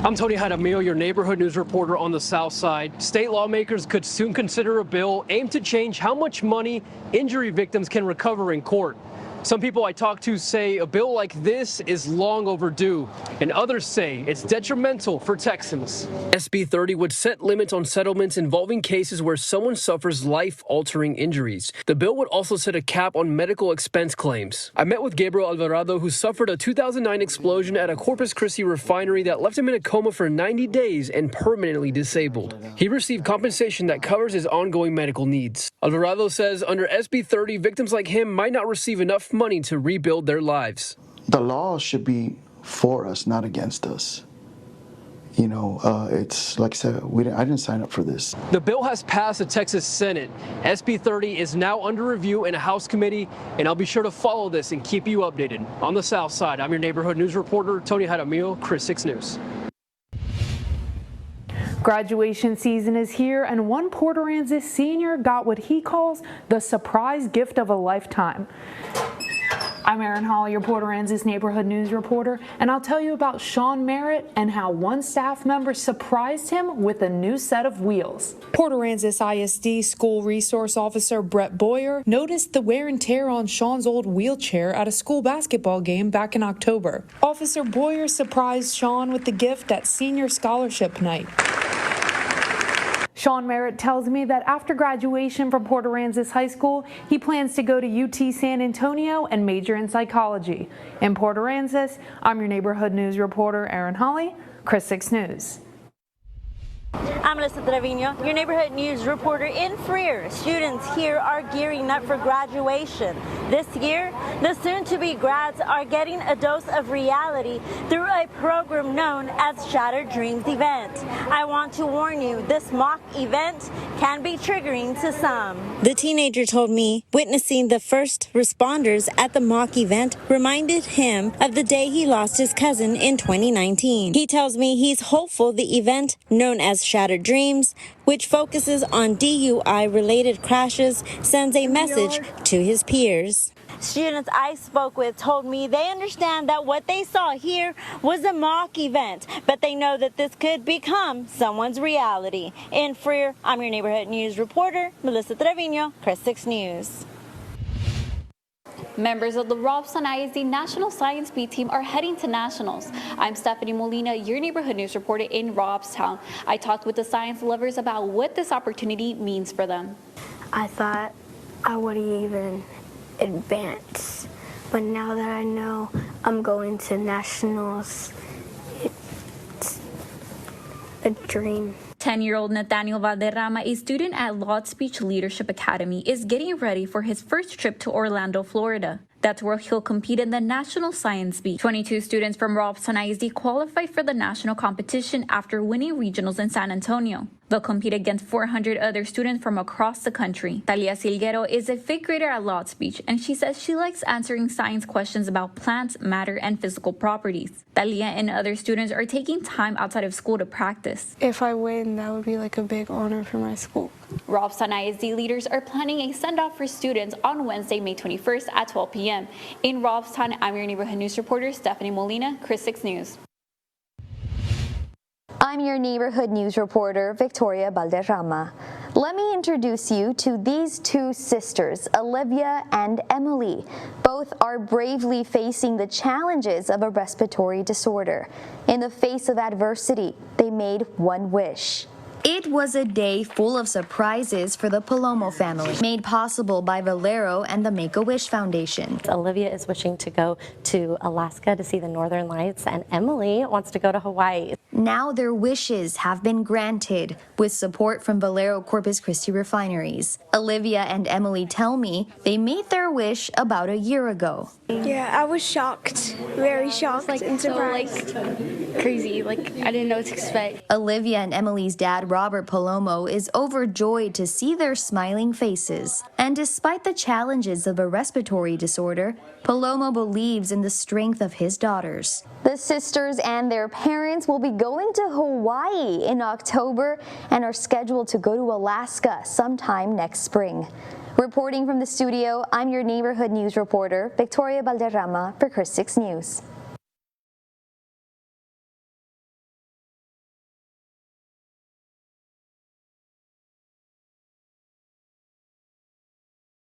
I'm Tony Jaramillo, your neighborhood news reporter on the South Side. State lawmakers could soon consider a bill aimed to change how much money injury victims can recover in court. Some people I talked to say a bill like this is long overdue, and others say it's detrimental for Texans. SB 30 would set limits on settlements involving cases where someone suffers life-altering injuries. The bill would also set a cap on medical expense claims. I met with Gabriel Alvarado, who suffered a 2009 explosion at a Corpus Christi refinery that left him in a coma for 90 days and permanently disabled. He received compensation that covers his ongoing medical needs. Alvarado says under SB 30, victims like him might not receive enough money to rebuild their lives. The law should be for us, not against us. You know, it's like I said, I didn't sign up for this. The bill has passed the Texas Senate. SB 30 is now under review in a House committee, and I'll be sure to follow this and keep you updated. On the South Side, I'm your neighborhood news reporter, Tony Jaramillo, Chris 6 News. Graduation season is here, and one Port Aransas senior got what he calls the surprise gift of a lifetime. I'm Erin Holly, your Port Aransas neighborhood news reporter, and I'll tell you about Sean Merritt and how one staff member surprised him with a new set of wheels. Port Aransas ISD School Resource Officer Brett Boyer noticed the wear and tear on Sean's old wheelchair at a school basketball game back in October. Officer Boyer surprised Sean with the gift at senior scholarship night. Sean Merritt tells me that after graduation from Port Aransas High School, he plans to go to UT San Antonio and major in psychology. In Port Aransas, I'm your neighborhood news reporter, Erin Holly, Chris 6 News. I'm Melissa Trevino, your neighborhood news reporter in Freer. Students here are gearing up for graduation. This year, the soon-to-be grads are getting a dose of reality through a program known as Shattered Dreams Event. I want to warn you, this mock event can be triggering to some. The teenager told me witnessing the first responders at the mock event reminded him of the day he lost his cousin in 2019. He tells me he's hopeful the event, known as Shattered Dreams, which focuses on DUI-related crashes, sends a message to his peers. Students I spoke with told me they understand that what they saw here was a mock event, but they know that this could become someone's reality. In Freer, I'm your neighborhood news reporter, Melissa Trevino, Chris 6 News. Members of the Robson ISD National Science Beat team are heading to nationals. I'm Stephanie Molina, your neighborhood news reporter in Robstown. I talked with the science lovers about what this opportunity means for them. I thought I wouldn't even advance, but now that I know I'm going to nationals, it's a dream. 10-year-old Nathaniel Valderrama, a student at Lots Beach Leadership Academy, is getting ready for his first trip to Orlando, Florida. That's where he'll compete in the National Science Beat. 22 students from Robson ISD qualified for the national competition after winning regionals in San Antonio. They'll compete against 400 other students from across the country. Talia Silguero is a fifth grader at Lots Beach, and she says she likes answering science questions about plants, matter, and physical properties. Talia and other students are taking time outside of school to practice. If I win, that would be like a big honor for my school. Robson ISD leaders are planning a send-off for students on Wednesday, May 21st at 12 p.m. In Robstown, I'm your neighborhood news reporter, Stephanie Molina, Chris 6 News. I'm your neighborhood news reporter, Victoria Valderrama. Let me introduce you to these two sisters, Olivia and Emily. Both are bravely facing the challenges of a respiratory disorder. In the face of adversity, they made one wish. It was a day full of surprises for the Palomo family, made possible by Valero and the Make-A-Wish Foundation. Olivia is wishing to go to Alaska to see the Northern Lights, and Emily wants to go to Hawaii. Now their wishes have been granted with support from Valero Corpus Christi refineries. Olivia and Emily tell me they made their wish about a year ago. Yeah, I was shocked, very shocked and surprised. So, crazy, I didn't know what to expect. Olivia and Emily's dad, Robert Palomo, is overjoyed to see their smiling faces. And despite the challenges of a respiratory disorder, Palomo believes in the strength of his daughters. The sisters and their parents will be going to Hawaii in October and are scheduled to go to Alaska sometime next spring. Reporting from the studio, I'm your neighborhood news reporter, Victoria Valderrama for Chris 6 News.